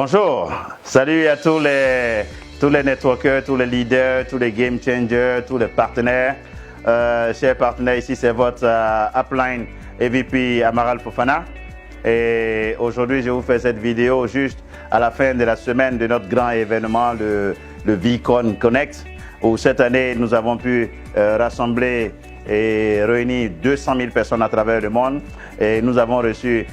Bonjour, salut à tous les networkers, tous les leaders, tous les game changers, tous les partenaires. Chers partenaires, ici c'est votre upline EVP Amaral Fofana. Et aujourd'hui, je vous fais cette vidéo juste à la fin de la semaine de notre grand événement, le VCon Connect, où cette année, nous avons pu rassembler et réunir 200 000 personnes à travers le monde. Et nous avons reçu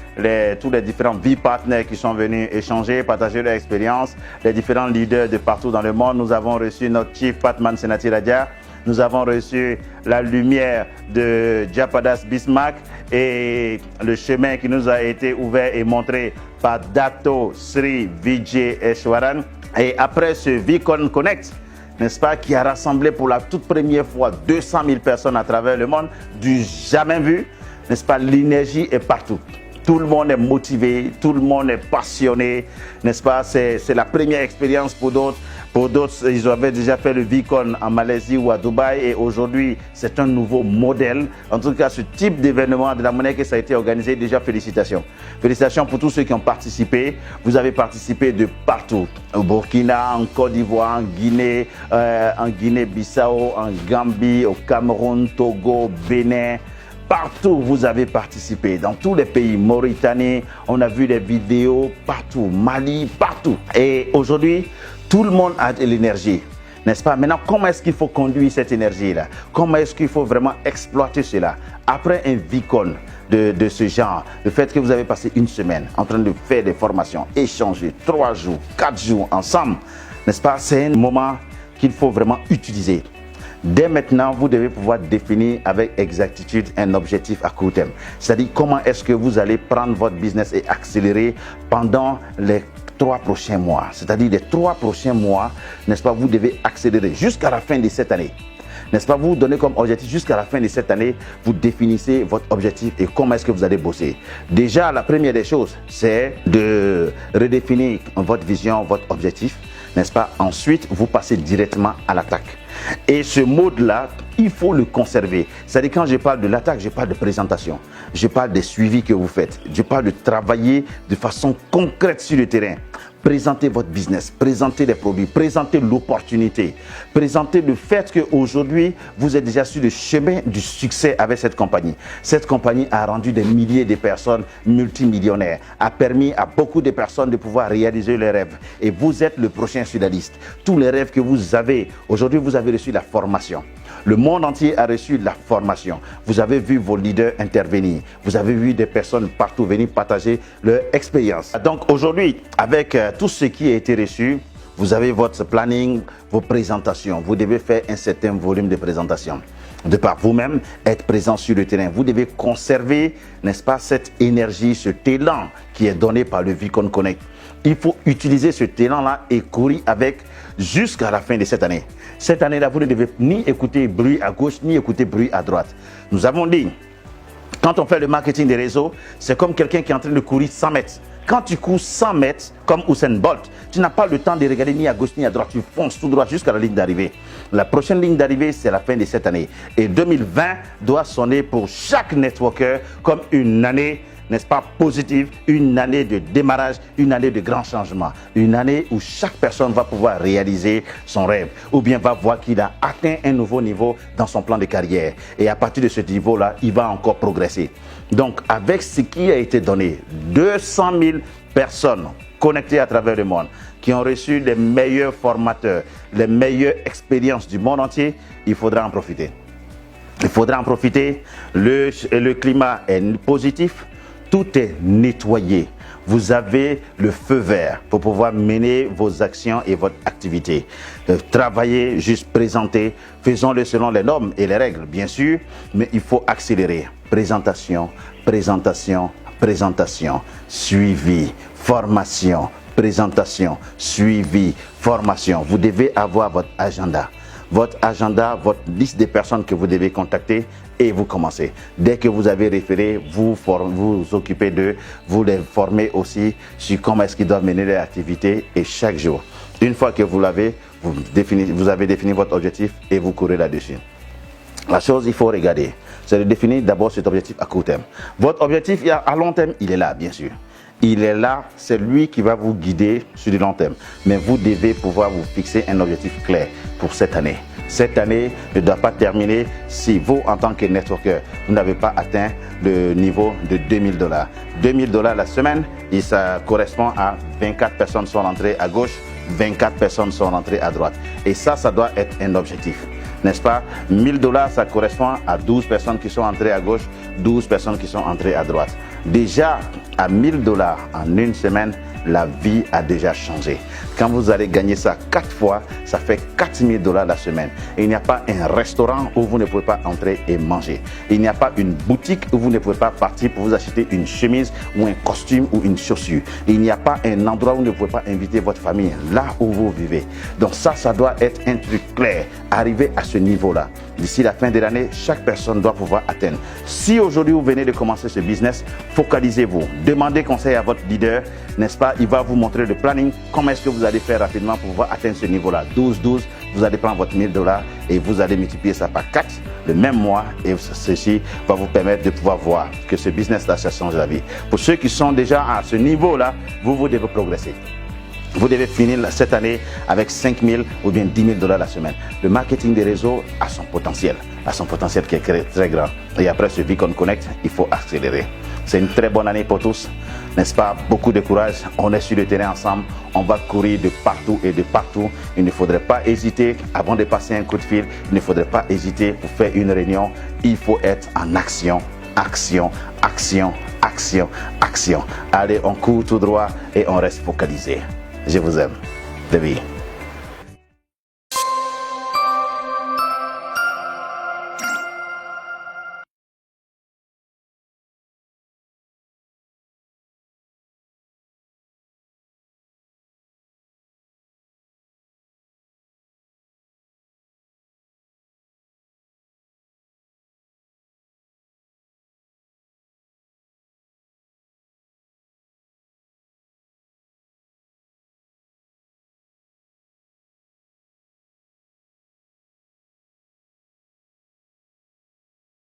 tous les différents V-partners qui sont venus échanger, partager leur expérience, les différents leaders de partout dans le monde. Nous avons reçu notre Chief Patman Senati Radia. Nous avons reçu la lumière de Japadas Bismarck et le chemin qui nous a été ouvert et montré par Dato Sri Vijay Eshwaran. Et après ce VCon Connect, n'est-ce pas, qui a rassemblé pour la toute première fois 200 000 personnes à travers le monde, du jamais vu, n'est-ce pas, l'énergie est partout. Tout le monde est motivé, tout le monde est passionné, n'est-ce pas, c'est la première expérience pour d'autres. Pour d'autres, ils avaient déjà fait le VCon en Malaisie ou à Dubaï et aujourd'hui, c'est un nouveau modèle. En tout cas, ce type d'événement, de la manière que ça a été organisé, déjà félicitations. Félicitations pour tous ceux qui ont participé. Vous avez participé de partout. Au Burkina, en Côte d'Ivoire, en Guinée-Bissau, en Gambie, au Cameroun, Togo, Bénin. Partout, vous avez participé, dans tous les pays, Mauritanie, on a vu des vidéos partout, Mali, partout. Et aujourd'hui, tout le monde a de l'énergie, n'est-ce pas? Maintenant, comment est-ce qu'il faut conduire cette énergie-là? Comment est-ce qu'il faut vraiment exploiter cela? Après un VCon de ce genre, le fait que vous avez passé une semaine en train de faire des formations, échanger 3 jours, 4 jours ensemble, n'est-ce pas? C'est un moment qu'il faut vraiment utiliser. Dès maintenant, vous devez pouvoir définir avec exactitude un objectif à court terme. C'est-à-dire comment est-ce que vous allez prendre votre business et accélérer pendant les 3 prochains mois. C'est-à-dire les 3 prochains mois, n'est-ce pas, vous devez accélérer jusqu'à la fin de cette année. N'est-ce pas, vous vous donnez comme objectif jusqu'à la fin de cette année, vous définissez votre objectif et comment est-ce que vous allez bosser. Déjà, la première des choses, c'est de redéfinir votre vision, votre objectif, n'est-ce pas? Ensuite, vous passez directement à l'attaque. Et ce mode-là, il faut le conserver. C'est-à-dire quand je parle de l'attaque, je parle de présentation. Je parle des suivis que vous faites. Je parle de travailler de façon concrète sur le terrain. Présentez votre business, présentez les produits, présentez l'opportunité, présentez le fait qu'aujourd'hui, vous êtes déjà sur le chemin du succès avec cette compagnie. Cette compagnie a rendu des milliers de personnes multimillionnaires, a permis à beaucoup de personnes de pouvoir réaliser leurs rêves. Et vous êtes le prochain sur la liste. Tous les rêves que vous avez, aujourd'hui, vous avez reçu la formation. Le monde entier a reçu la formation. Vous avez vu vos leaders intervenir. Vous avez vu des personnes partout venir partager leur expérience. Donc aujourd'hui, avec tout ce qui a été reçu, vous avez votre planning, vos présentations. Vous devez faire un certain volume de présentations. De par vous-même, être présent sur le terrain. Vous devez conserver, n'est-ce pas, cette énergie, cet élan qui est donné par le VCon Connect. Il faut utiliser ce talent-là et courir avec jusqu'à la fin de cette année. Cette année-là, vous ne devez ni écouter bruit à gauche, ni écouter bruit à droite. Nous avons dit, quand on fait le marketing des réseaux, c'est comme quelqu'un qui est en train de courir 100 mètres. Quand tu cours 100 mètres, comme Usain Bolt, tu n'as pas le temps de regarder ni à gauche ni à droite. Tu fonces tout droit jusqu'à la ligne d'arrivée. La prochaine ligne d'arrivée, c'est la fin de cette année. Et 2020 doit sonner pour chaque networker comme une année, n'est-ce pas, positive, une année de démarrage, une année de grand changement, une année où chaque personne va pouvoir réaliser son rêve ou bien va voir qu'il a atteint un nouveau niveau dans son plan de carrière. Et à partir de ce niveau-là, il va encore progresser. Donc, avec ce qui a été donné, 200 000 personnes connectées à travers le monde, qui ont reçu les meilleurs formateurs, les meilleures expériences du monde entier, il faudra en profiter. Il faudra en profiter. Le climat est positif. Tout est nettoyé. Vous avez le feu vert pour pouvoir mener vos actions et votre activité. Travailler, juste présenter. Faisons-le selon les normes et les règles, bien sûr, mais il faut accélérer. Présentation, présentation, présentation, suivi, formation, présentation, suivi, formation. Vous devez avoir votre agenda, votre liste de personnes que vous devez contacter et vous commencez. Dès que vous avez référé, vous occupez d'eux, vous les formez aussi sur comment est-ce qu'ils doivent mener leur activité et chaque jour. Une fois que vous l'avez, vous avez défini votre objectif et vous courez là-dessus. La chose, il faut regarder, c'est de définir d'abord cet objectif à court terme. Votre objectif à long terme, il est là, bien sûr. Il est là, c'est lui qui va vous guider sur du long terme. Mais vous devez pouvoir vous fixer un objectif clair pour cette année. Cette année ne doit pas terminer si vous, en tant que networker, vous n'avez pas atteint le niveau de $2000. $2000 la semaine, et ça correspond à 24 personnes sont rentrées à gauche, 24 personnes sont rentrées à droite. Et ça doit être un objectif. N'est-ce pas? $1000, ça correspond à 12 personnes qui sont entrées à gauche, 12 personnes qui sont entrées à droite. Déjà, à $1000 en une semaine, la vie a déjà changé. Quand vous allez gagner ça 4 fois, ça fait $4000 la semaine. Et il n'y a pas un restaurant où vous ne pouvez pas entrer et manger. Il n'y a pas une boutique où vous ne pouvez pas partir pour vous acheter une chemise ou un costume ou une chaussure. Il n'y a pas un endroit où vous ne pouvez pas inviter votre famille, là où vous vivez. Donc ça doit être un truc clair. Arriver à ce niveau-là. D'ici la fin de l'année, chaque personne doit pouvoir atteindre. Si aujourd'hui vous venez de commencer ce business, focalisez-vous. Demandez conseil à votre leader, n'est-ce pas? Il va vous montrer le planning. Comment est-ce que vous allez faire rapidement pour pouvoir atteindre ce niveau-là? 12-12, vous allez prendre votre $1000 et vous allez multiplier ça par 4 le même mois. Et ceci va vous permettre de pouvoir voir que ce business-là, ça change la vie. Pour ceux qui sont déjà à ce niveau-là, vous devez progresser. Vous devez finir cette année avec 5000 ou bien $10 000 la semaine. Le marketing des réseaux a son potentiel qui est très grand. Et après ce Vicon Connect, il faut accélérer. C'est une très bonne année pour tous, n'est-ce pas? Beaucoup de courage. On est sur le terrain ensemble. On va courir de partout et de partout. Il ne faudrait pas hésiter avant de passer un coup de fil. Il ne faudrait pas hésiter pour faire une réunion. Il faut être en action. Action, action, action, action. Allez, on court tout droit et on reste focalisé. Je vous aime. De vie.